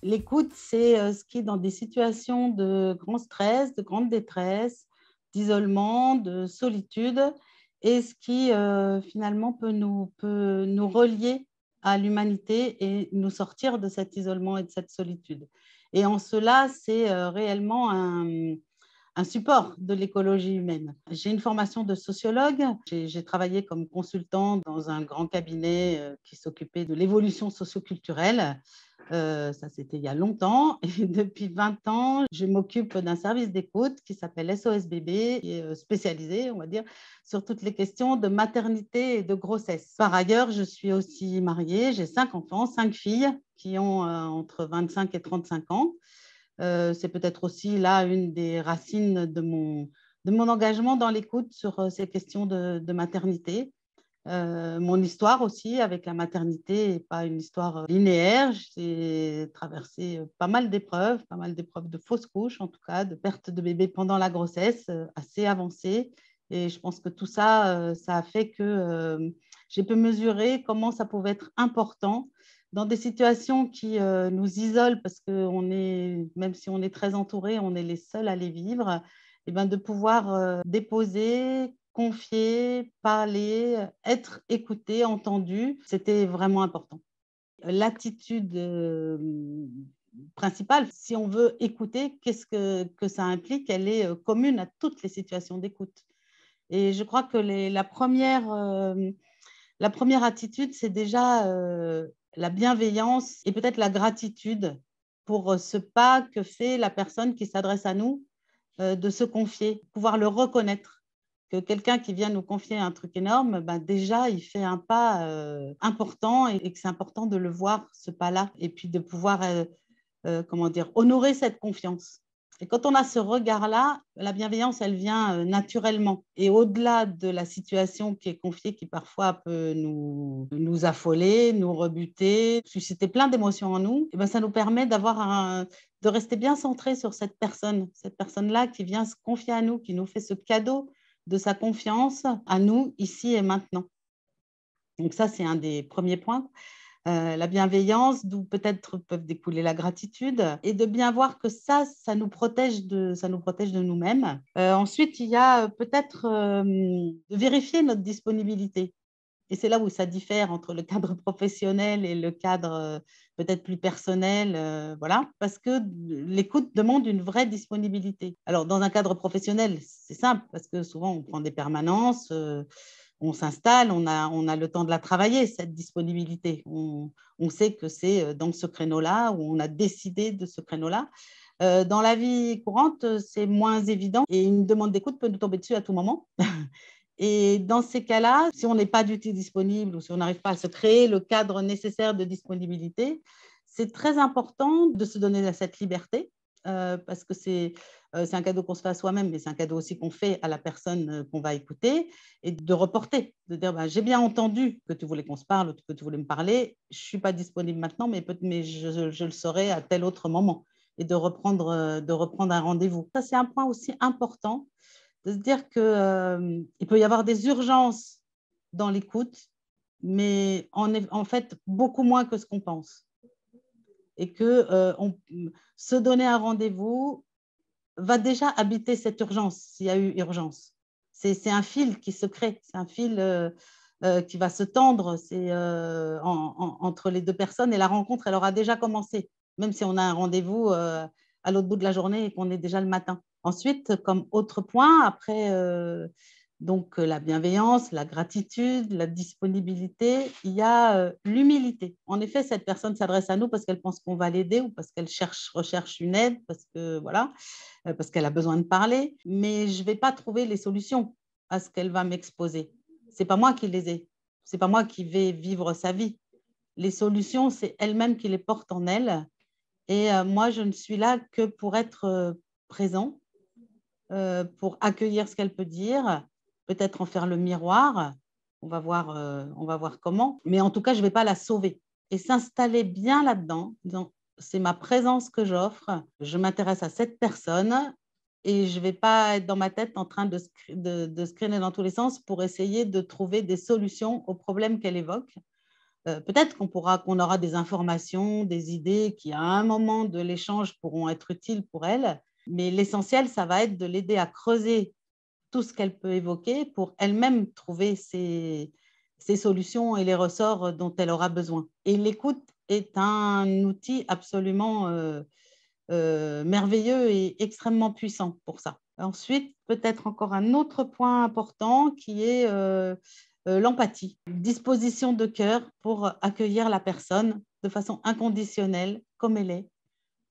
L'écoute, c'est ce qui, dans des situations de grand stress, de grande détresse, d'isolement, de solitude, et ce qui finalement peut nous relier à l'humanité et nous sortir de cet isolement et de cette solitude. Et en cela, c'est réellement un support de l'écologie humaine. J'ai une formation de sociologue. J'ai travaillé comme consultant dans un grand cabinet qui s'occupait de l'évolution socioculturelle. Ça, c'était il y a longtemps. Et depuis 20 ans, je m'occupe d'un service d'écoute qui s'appelle SOS Bébé, qui est spécialisé, on va dire, sur toutes les questions de maternité et de grossesse. Par ailleurs, je suis aussi mariée. J'ai 5 enfants, 5 filles qui ont entre 25 et 35 ans. C'est peut-être aussi là une des racines de mon engagement dans l'écoute sur ces questions de maternité. Mon histoire aussi avec la maternité n'est pas une histoire linéaire. J'ai traversé pas mal d'épreuves de fausse couche, en tout cas, de perte de bébé pendant la grossesse, assez avancée. Et je pense que tout ça, ça a fait que j'ai pu mesurer comment ça pouvait être important dans des situations qui nous isolent parce que même si on est très entouré, on est les seuls à les vivre, et ben de pouvoir déposer, confier, parler, être écouté, entendu, c'était vraiment important. L'attitude principale, si on veut écouter, qu'est-ce que ça implique? Elle est commune à toutes les situations d'écoute. Et je crois que la première attitude, c'est déjà la bienveillance et peut-être la gratitude pour ce pas que fait la personne qui s'adresse à nous, de se confier, pouvoir le reconnaître. Que quelqu'un qui vient nous confier un truc énorme, ben déjà, il fait un pas important et que c'est important de le voir, ce pas-là, et puis de pouvoir comment dire, honorer cette confiance. Et quand on a ce regard-là, la bienveillance, elle vient naturellement. Et au-delà de la situation qui est confiée, qui parfois peut nous affoler, nous rebuter, susciter plein d'émotions en nous, et ben ça nous permet de rester bien centré sur cette personne-là qui vient se confier à nous, qui nous fait ce cadeau de sa confiance à nous, ici et maintenant. Donc ça, c'est un des premiers points. La bienveillance, d'où peut-être peuvent découler la gratitude, et de bien voir que ça nous protège de nous-mêmes. Ensuite, il y a peut-être de vérifier notre disponibilité. Et c'est là où ça diffère entre le cadre professionnel et le cadre peut-être plus personnel, voilà, parce que l'écoute demande une vraie disponibilité. Alors, dans un cadre professionnel, c'est simple, parce que souvent, on prend des permanences, on s'installe, on a le temps de la travailler, cette disponibilité. On sait que c'est dans ce créneau-là, où on a décidé de ce créneau-là. Dans la vie courante, c'est moins évident et une demande d'écoute peut nous tomber dessus à tout moment. Et dans ces cas-là, si on n'est pas du tout disponible ou si on n'arrive pas à se créer le cadre nécessaire de disponibilité, c'est très important de se donner cette liberté parce que c'est un cadeau qu'on se fait à soi-même, mais c'est un cadeau aussi qu'on fait à la personne qu'on va écouter, et de reporter, de dire j'ai bien entendu que tu voulais qu'on se parle, que tu voulais me parler, je ne suis pas disponible maintenant, mais je le serai à tel autre moment, et de reprendre un rendez-vous. Ça, c'est un point aussi important, de se dire qu'il peut y avoir des urgences dans l'écoute, mais en fait beaucoup moins que ce qu'on pense. Et que se donner un rendez-vous va déjà habiter cette urgence, s'il y a eu urgence. C'est un fil qui se crée, c'est un fil qui va se tendre entre les deux personnes, et la rencontre, elle aura déjà commencé, même si on a un rendez-vous à l'autre bout de la journée et qu'on est déjà le matin. Ensuite, comme autre point, après donc la bienveillance, la gratitude, la disponibilité, il y a l'humilité. En effet, cette personne s'adresse à nous parce qu'elle pense qu'on va l'aider ou parce qu'elle recherche une aide, parce qu'elle a besoin de parler, mais je ne vais pas trouver les solutions à ce qu'elle va m'exposer. Ce n'est pas moi qui les ai, ce n'est pas moi qui vais vivre sa vie. Les solutions, c'est elle-même qui les porte en elle. Et moi, je ne suis là que pour être présent, pour accueillir ce qu'elle peut dire, peut-être en faire le miroir. On va voir comment. Mais en tout cas, je ne vais pas la sauver. Et s'installer bien là-dedans, c'est ma présence que j'offre, je m'intéresse à cette personne et je ne vais pas être dans ma tête en train de screener dans tous les sens pour essayer de trouver des solutions aux problèmes qu'elle évoque. Peut-être qu'on aura des informations, des idées qui, à un moment de l'échange, pourront être utiles pour elle, mais l'essentiel, ça va être de l'aider à creuser tout ce qu'elle peut évoquer pour elle-même trouver ses solutions et les ressorts dont elle aura besoin. Et l'écoute est un outil absolument merveilleux et extrêmement puissant pour ça. Ensuite, peut-être encore un autre point important qui est l'empathie, disposition de cœur pour accueillir la personne de façon inconditionnelle comme elle est.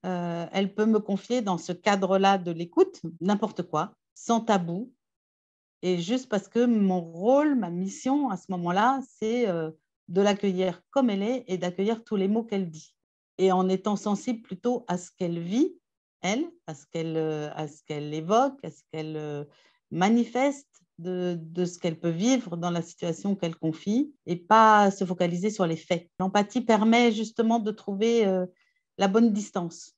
Elle peut me confier dans ce cadre-là de l'écoute n'importe quoi, sans tabou, et juste parce que mon rôle, ma mission à ce moment-là, c'est de l'accueillir comme elle est et d'accueillir tous les mots qu'elle dit. Et en étant sensible plutôt à ce qu'elle vit, elle, à ce qu'elle évoque, à ce qu'elle manifeste de ce qu'elle peut vivre dans la situation qu'elle confie, et pas se focaliser sur les faits. L'empathie permet justement de trouver la bonne distance,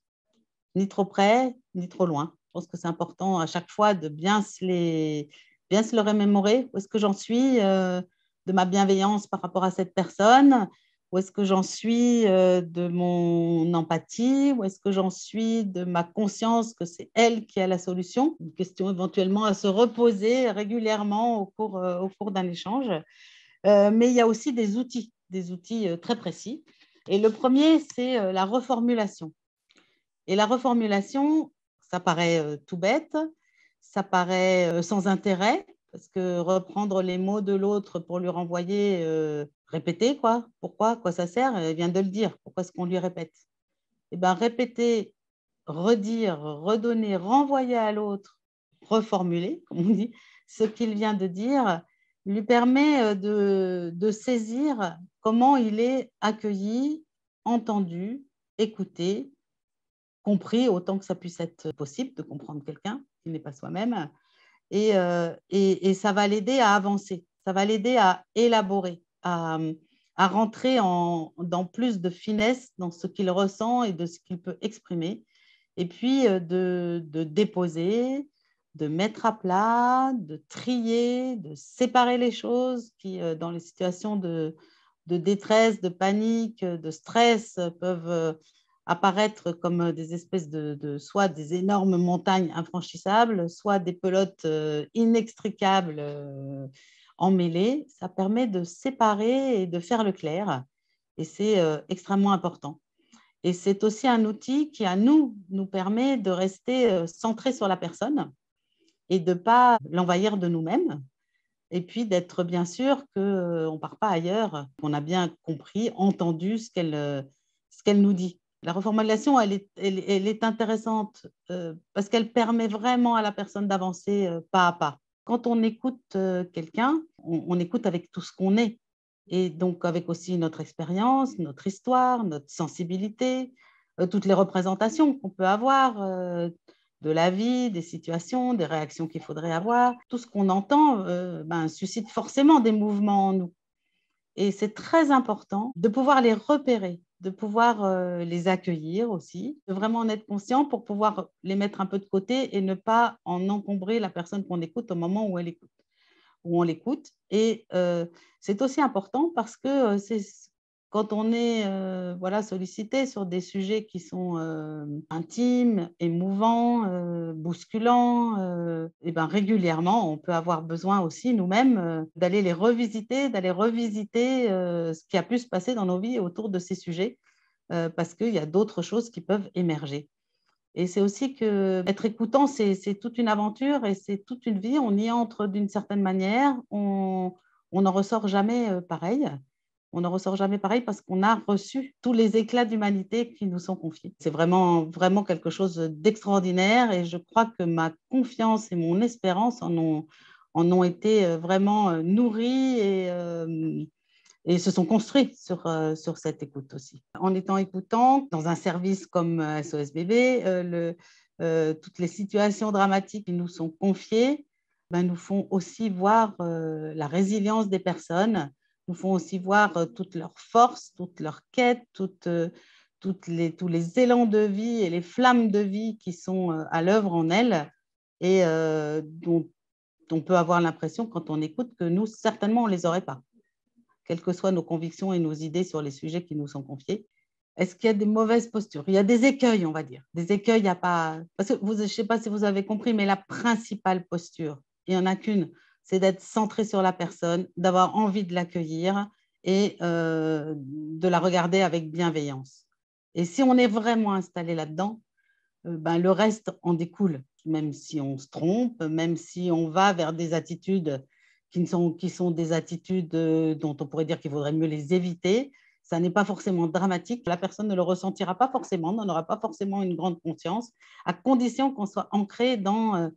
ni trop près, ni trop loin. Je pense que c'est important à chaque fois de bien se le remémorer. Où est-ce que j'en suis de ma bienveillance par rapport à cette personne? Où est-ce que j'en suis de mon empathie? Où est-ce que j'en suis de ma conscience que c'est elle qui a la solution? Une question éventuellement à se reposer régulièrement au cours d'un échange. Mais il y a aussi des outils très précis. Et le premier, c'est la reformulation. Et la reformulation, ça paraît tout bête, ça paraît sans intérêt, parce que reprendre les mots de l'autre pour lui renvoyer, répéter, quoi. Pourquoi? À quoi ça sert? Elle vient de le dire. Pourquoi est-ce qu'on lui répète? Eh bien, répéter, redire, redonner, renvoyer à l'autre, reformuler, comme on dit, ce qu'il vient de dire, lui permet de saisir comment il est accueilli, entendu, écouté, compris autant que ça puisse être possible de comprendre quelqu'un qui n'est pas soi-même. Et ça va l'aider à avancer, ça va l'aider à élaborer, à rentrer dans plus de finesse dans ce qu'il ressent et de ce qu'il peut exprimer. Et puis de déposer, de mettre à plat, de trier, de séparer les choses qui, dans les situations de détresse, de panique, de stress, peuvent apparaître comme des espèces soit des énormes montagnes infranchissables, soit des pelotes inextricables emmêlées. Ça permet de séparer et de faire le clair. Et c'est extrêmement important. Et c'est aussi un outil qui, à nous permet de rester centré sur la personne et de ne pas l'envahir de nous-mêmes. Et puis d'être bien sûr qu'on ne part pas ailleurs, qu'on a bien compris, entendu ce qu'elle nous dit. La reformulation, elle est intéressante parce qu'elle permet vraiment à la personne d'avancer pas à pas. Quand on écoute quelqu'un, on écoute avec tout ce qu'on est. Et donc avec aussi notre expérience, notre histoire, notre sensibilité, toutes les représentations qu'on peut avoir de la vie, des situations, des réactions qu'il faudrait avoir. Tout ce qu'on entend suscite forcément des mouvements en nous. Et c'est très important de pouvoir les repérer, de pouvoir les accueillir aussi, de vraiment en être conscient pour pouvoir les mettre un peu de côté et ne pas en encombrer la personne qu'on écoute au moment où elle écoute, où on l'écoute. Et c'est aussi important parce que c'est quand on est voilà, sollicité sur des sujets qui sont intimes, émouvants, bousculants, et ben, régulièrement, on peut avoir besoin aussi nous-mêmes d'aller les revisiter, d'aller revisiter ce qui a pu se passer dans nos vies autour de ces sujets, parce qu'il y a d'autres choses qui peuvent émerger. Et c'est aussi que être écoutant, c'est toute une aventure et c'est toute une vie. On y entre d'une certaine manière, on n'en ressort jamais pareil. On ne ressort jamais pareil parce qu'on a reçu tous les éclats d'humanité qui nous sont confiés. C'est vraiment, vraiment quelque chose d'extraordinaire et je crois que ma confiance et mon espérance en ont été vraiment nourries et se sont construits sur cette écoute aussi. En étant écoutant, dans un service comme SOS Bébé, toutes les situations dramatiques qui nous sont confiées nous font aussi voir la résilience des personnes, nous font aussi voir toutes leurs forces, toutes leurs quêtes, tous les élans de vie et les flammes de vie qui sont à l'œuvre en elles et dont on peut avoir l'impression quand on écoute que nous, certainement, on ne les aurait pas. quelles que soient nos convictions et nos idées sur les sujets qui nous sont confiés. Est-ce qu'il y a des mauvaises postures? Il y a des écueils, on va dire. Des écueils, il n'y a pas… Parce que je ne sais pas si vous avez compris, mais la principale posture, il n'y en a qu'une, c'est d'être centré sur la personne, d'avoir envie de l'accueillir et de la regarder avec bienveillance. Et si on est vraiment installé là-dedans, le reste en découle, même si on se trompe, même si on va vers des attitudes qui sont des attitudes dont on pourrait dire qu'il vaudrait mieux les éviter. Ça n'est pas forcément dramatique. La personne ne le ressentira pas forcément, n'en aura pas forcément une grande conscience, à condition qu'on soit ancré dans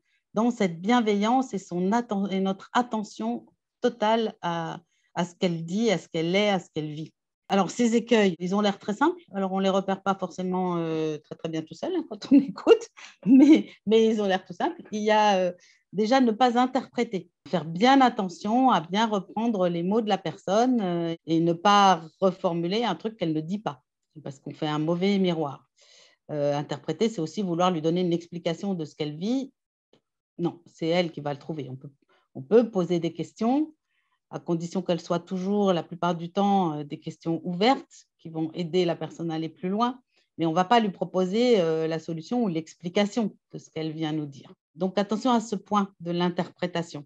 cette bienveillance et notre attention totale à ce qu'elle dit, à ce qu'elle est, à ce qu'elle vit. Alors, ces écueils, ils ont l'air très simples. Alors, on ne les repère pas forcément très, très bien tout seul quand on écoute, mais ils ont l'air tout simples. Il y a déjà ne pas interpréter, faire bien attention à bien reprendre les mots de la personne et ne pas reformuler un truc qu'elle ne dit pas, parce qu'on fait un mauvais miroir. Interpréter, c'est aussi vouloir lui donner une explication de ce qu'elle vit. Non, c'est elle qui va le trouver. On peut poser des questions, à condition qu'elles soient toujours, la plupart du temps, des questions ouvertes qui vont aider la personne à aller plus loin, mais on ne va pas lui proposer la solution ou l'explication de ce qu'elle vient nous dire. Donc, attention à ce point de l'interprétation.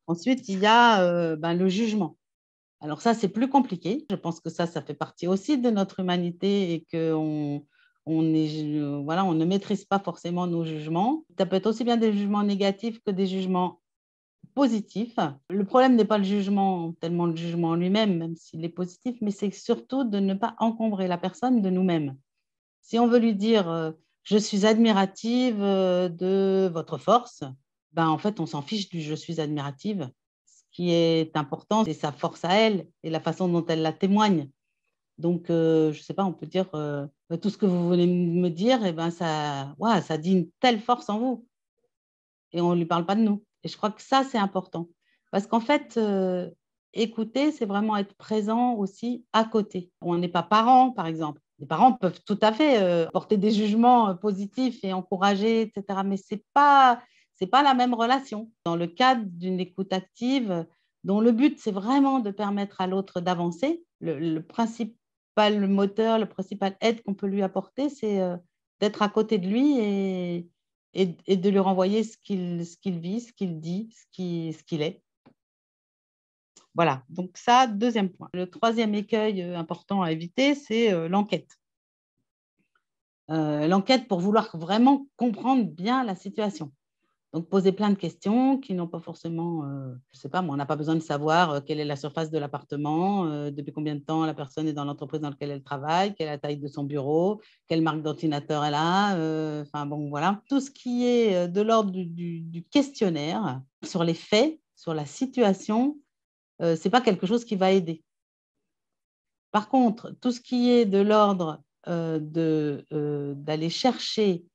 Ensuite, il y a le jugement. Alors ça, c'est plus compliqué. Je pense que ça fait partie aussi de notre humanité et qu'on ne maîtrise pas forcément nos jugements. Ça peut être aussi bien des jugements négatifs que des jugements positif. Le problème n'est pas tellement le jugement en lui-même, même s'il est positif, mais c'est surtout de ne pas encombrer la personne de nous-mêmes. Si on veut lui dire je suis admirative de votre force, en fait, on s'en fiche du je suis admirative. Ce qui est important, c'est sa force à elle et la façon dont elle la témoigne. Donc, je ne sais pas, on peut dire tout ce que vous venez me dire, ça dit une telle force en vous. Et on ne lui parle pas de nous. Et je crois que ça, c'est important. Parce qu'en fait, écouter, c'est vraiment être présent aussi à côté. On n'est pas parents, par exemple. Les parents peuvent tout à fait porter des jugements positifs et encourager, etc. Mais ce n'est pas la même relation. Dans le cadre d'une écoute active, dont le but, c'est vraiment de permettre à l'autre d'avancer, le principal moteur, le principal aide qu'on peut lui apporter, c'est d'être à côté de lui et de lui renvoyer ce qu'il vit, ce qu'il dit, ce qu'il est. Voilà, donc ça, deuxième point. Le troisième écueil important à éviter, c'est l'enquête. L'enquête pour vouloir vraiment comprendre bien la situation. Donc, poser plein de questions qui n'ont pas forcément, je ne sais pas, moi, on n'a pas besoin de savoir quelle est la surface de l'appartement, depuis combien de temps la personne est dans l'entreprise dans laquelle elle travaille, quelle est la taille de son bureau, quelle marque d'ordinateur elle a. Voilà. Tout ce qui est de l'ordre du questionnaire sur les faits, sur la situation, ce n'est pas quelque chose qui va aider. Par contre, tout ce qui est de l'ordre d'aller chercher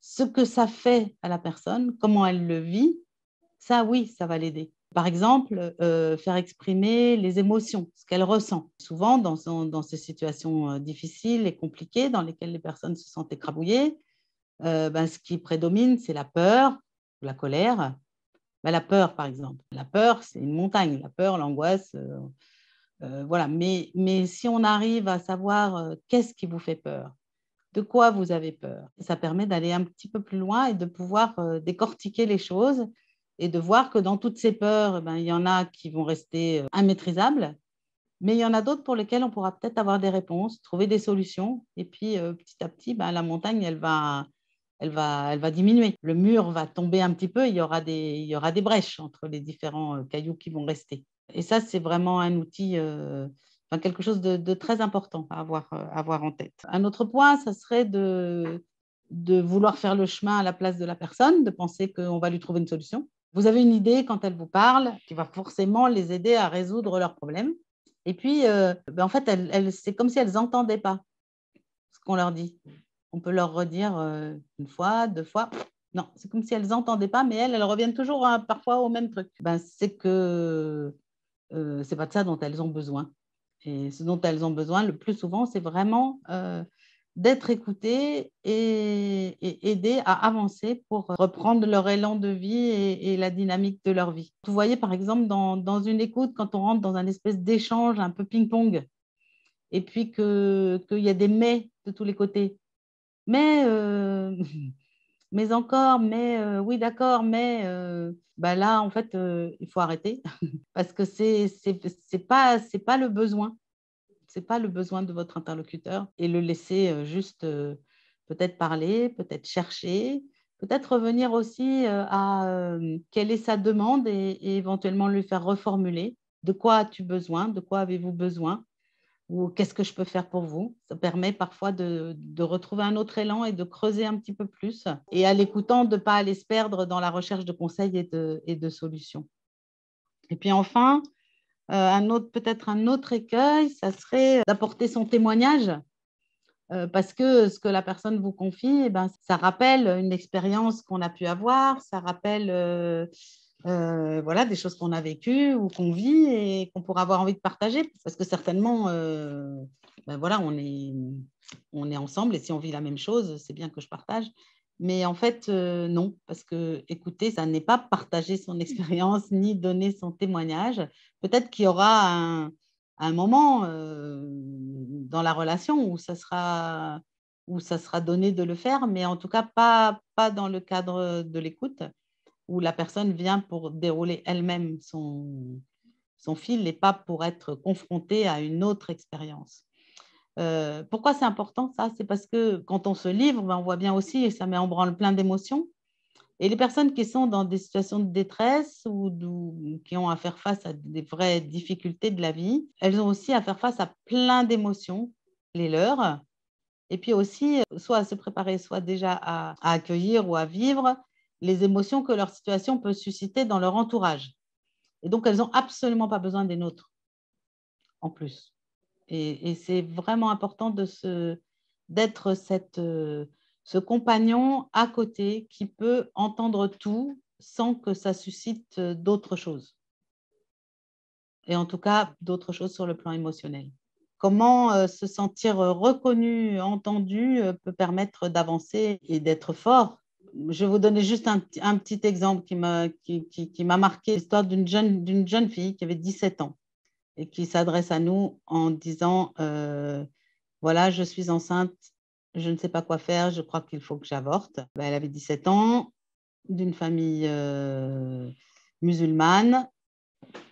ce que ça fait à la personne, comment elle le vit, ça, oui, ça va l'aider. Par exemple, faire exprimer les émotions, ce qu'elle ressent. Souvent, dans ces situations difficiles et compliquées dans lesquelles les personnes se sentent écrabouillées, ce qui prédomine, c'est la peur, la colère. La peur, par exemple. La peur, c'est une montagne. La peur, l'angoisse, voilà. Mais si on arrive à savoir qu'est-ce qui vous fait peur, de quoi vous avez peur, ça permet d'aller un petit peu plus loin et de pouvoir décortiquer les choses et de voir que dans toutes ces peurs, il y en a qui vont rester immaîtrisables, mais il y en a d'autres pour lesquelles on pourra peut-être avoir des réponses, trouver des solutions. Et puis, petit à petit, la montagne, elle va diminuer. Le mur va tomber un petit peu, il y aura des brèches entre les différents cailloux qui vont rester. Et ça, c'est vraiment un outil, quelque chose de très important à avoir en tête. Un autre point, ça serait de vouloir faire le chemin à la place de la personne, de penser qu'on va lui trouver une solution. Vous avez une idée quand elle vous parle qui va forcément les aider à résoudre leurs problèmes. Et puis, en fait, c'est comme si elles n'entendaient pas ce qu'on leur dit. On peut leur redire une fois, deux fois. Non, c'est comme si elles n'entendaient pas, mais elles reviennent toujours parfois au même truc. C'est que ce n'est pas de ça dont elles ont besoin. Et ce dont elles ont besoin le plus souvent, c'est vraiment d'être écoutés et aidés à avancer pour reprendre leur élan de vie et la dynamique de leur vie. Vous voyez, par exemple, dans une écoute, quand on rentre dans un espèce d'échange un peu ping-pong, et puis qu'il y a des mais de tous les côtés. Mais, mais encore, mais oui, d'accord, mais bah là, en fait, il faut arrêter parce que c'est pas le besoin. C'est pas le besoin de votre interlocuteur et le laisser juste peut-être parler, peut-être chercher, peut-être revenir aussi à quelle est sa demande et éventuellement lui faire reformuler de quoi as-tu besoin, de quoi avez-vous besoin ou qu'est-ce que je peux faire pour vous. Ça permet parfois de retrouver un autre élan et de creuser un petit peu plus et à l'écoutant de ne pas aller se perdre dans la recherche de conseils et de solutions. Et puis enfin, peut-être un autre écueil, ça serait d'apporter son témoignage parce que ce que la personne vous confie, eh ben, ça rappelle une expérience qu'on a pu avoir, ça rappelle voilà, des choses qu'on a vécues ou qu'on vit et qu'on pourra avoir envie de partager parce que certainement, ben voilà, on est ensemble et si on vit la même chose, c'est bien que je partage. Mais en fait, non, parce que écouter, ça n'est pas partager son expérience ni donner son témoignage. Peut-être qu'il y aura un moment dans la relation où ça sera donné de le faire, mais en tout cas pas dans le cadre de l'écoute, où la personne vient pour dérouler elle-même son fil et pas pour être confrontée à une autre expérience. Pourquoi c'est important ça? C'est parce que quand on se livre, ben, on voit bien aussi, et ça met en branle plein d'émotions. Et les personnes qui sont dans des situations de détresse ou qui ont à faire face à des vraies difficultés de la vie, elles ont aussi à faire face à plein d'émotions, les leurs, et puis aussi soit à se préparer, soit déjà à accueillir ou à vivre les émotions que leur situation peut susciter dans leur entourage. Et donc, elles n'ont absolument pas besoin des nôtres en plus. Et c'est vraiment important d'être ce compagnon à côté qui peut entendre tout sans que ça suscite d'autres choses. Et en tout cas, d'autres choses sur le plan émotionnel. Comment se sentir reconnu, entendu peut permettre d'avancer et d'être fort. Je vais vous donner juste un petit exemple qui m'a marqué, l'histoire d'une jeune fille qui avait 17 ans et qui s'adresse à nous en disant voilà, je suis enceinte, je ne sais pas quoi faire, je crois qu'il faut que j'avorte. Ben, elle avait 17 ans, d'une famille musulmane,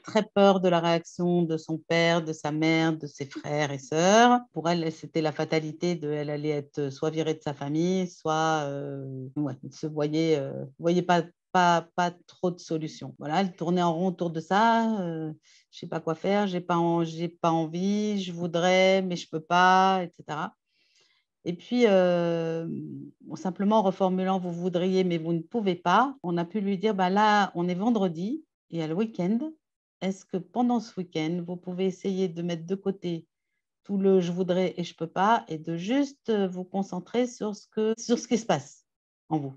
très peur de la réaction de son père, de sa mère, de ses frères et sœurs. Pour elle, c'était la fatalité elle allait être soit virée de sa famille, soit ouais, elle se voyait pas trop de solutions. Voilà, elle tournait en rond autour de ça. Je sais pas quoi faire, j'ai pas envie, je voudrais, mais je peux pas, etc. Et puis, simplement en reformulant, vous voudriez, mais vous ne pouvez pas, on a pu lui dire, bah là, on est vendredi, il y a le week-end. Est-ce que pendant ce week-end, vous pouvez essayer de mettre de côté tout le je voudrais et je peux pas et de juste vous concentrer sur ce qui se passe en vous.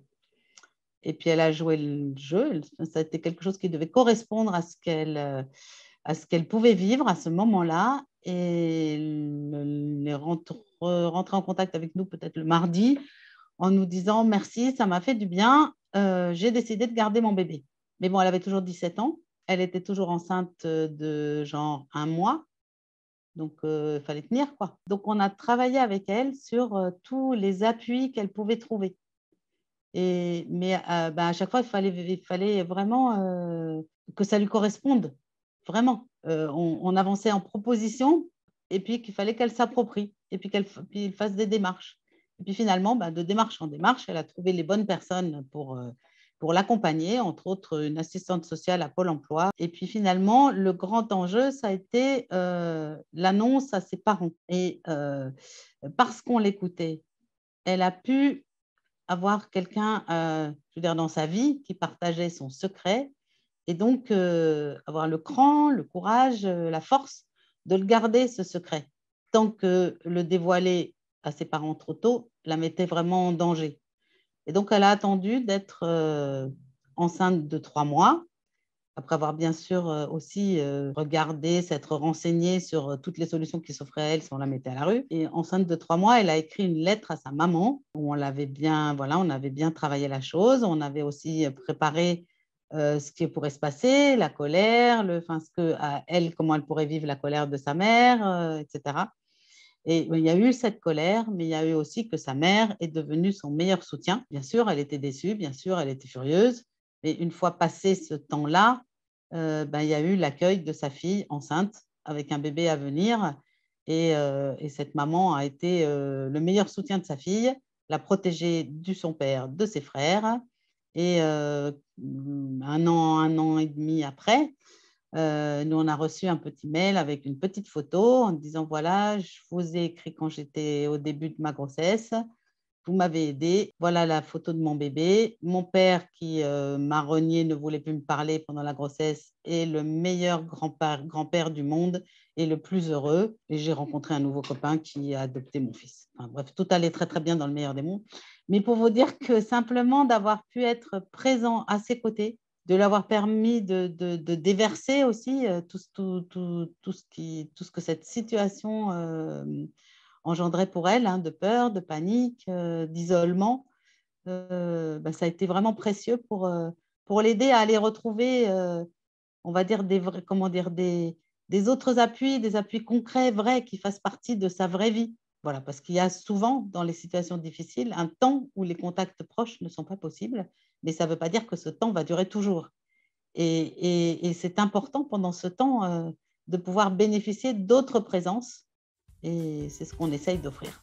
Et puis, elle a joué le jeu. Ça a été quelque chose qui devait correspondre à ce qu'elle pouvait vivre à ce moment-là. Et elle est rentrée en contact avec nous peut-être le mardi en nous disant merci, ça m'a fait du bien. J'ai décidé de garder mon bébé. Mais bon, elle avait toujours 17 ans. Elle était toujours enceinte de genre un mois. Donc, il fallait tenir, quoi. Donc, on a travaillé avec elle sur tous les appuis qu'elle pouvait trouver. Mais ben, à chaque fois, il fallait vraiment que ça lui corresponde. Vraiment. On avançait en proposition et puis qu'il fallait qu'elle s'approprie et puis qu'il fasse des démarches. Et puis finalement, ben, de démarche en démarche, elle a trouvé les bonnes personnes pour l'accompagner, entre autres une assistante sociale à Pôle emploi. Et puis finalement, le grand enjeu, ça a été l'annonce à ses parents. Et parce qu'on l'écoutait, elle a pu avoir quelqu'un je veux dire, dans sa vie qui partageait son secret et donc avoir le cran, le courage, la force de le garder, ce secret. Tant que le dévoiler à ses parents trop tôt la mettait vraiment en danger. Et donc, elle a attendu d'être enceinte de 3 mois après avoir bien sûr aussi regardé, s'être renseignée sur toutes les solutions qui s'offraient à elle si on la mettait à la rue. Et enceinte de 3 mois, elle a écrit une lettre à sa maman où on l'avait bien, voilà, on avait bien travaillé la chose. On avait aussi préparé ce qui pourrait se passer, la colère, enfin, ce que, à elle, comment elle pourrait vivre la colère de sa mère, etc. Et il y a eu cette colère, mais il y a eu aussi que sa mère est devenue son meilleur soutien. Bien sûr, elle était déçue, bien sûr, elle était furieuse. Mais une fois passé ce temps-là, ben, il y a eu l'accueil de sa fille enceinte avec un bébé à venir. Et cette maman a été le meilleur soutien de sa fille, la protégée de son père, de ses frères. Et 1 an et demi après, nous, on a reçu un petit mail avec une petite photo en disant, voilà, je vous ai écrit quand j'étais au début de ma grossesse, vous m'avez aidé, voilà la photo de mon bébé. Mon père qui m'a renié, ne voulait plus me parler pendant la grossesse, est le meilleur grand-père du monde et le plus heureux. Et j'ai rencontré un nouveau copain qui a adopté mon fils. Enfin, bref, tout allait très très bien dans le meilleur des mondes. Mais pour vous dire que simplement d'avoir pu être présent à ses côtés, de l'avoir permis de déverser aussi tout ce que cette situation engendrait pour elle, hein, de peur, de panique, d'isolement. Ben, ça a été vraiment précieux pour l'aider à aller retrouver, on va dire, comment dire, des autres appuis, des appuis concrets, vrais, qui fassent partie de sa vraie vie. Voilà, parce qu'il y a souvent, dans les situations difficiles, un temps où les contacts proches ne sont pas possibles, mais ça ne veut pas dire que ce temps va durer toujours. Et c'est important pendant ce temps de pouvoir bénéficier d'autres présences, et c'est ce qu'on essaye d'offrir.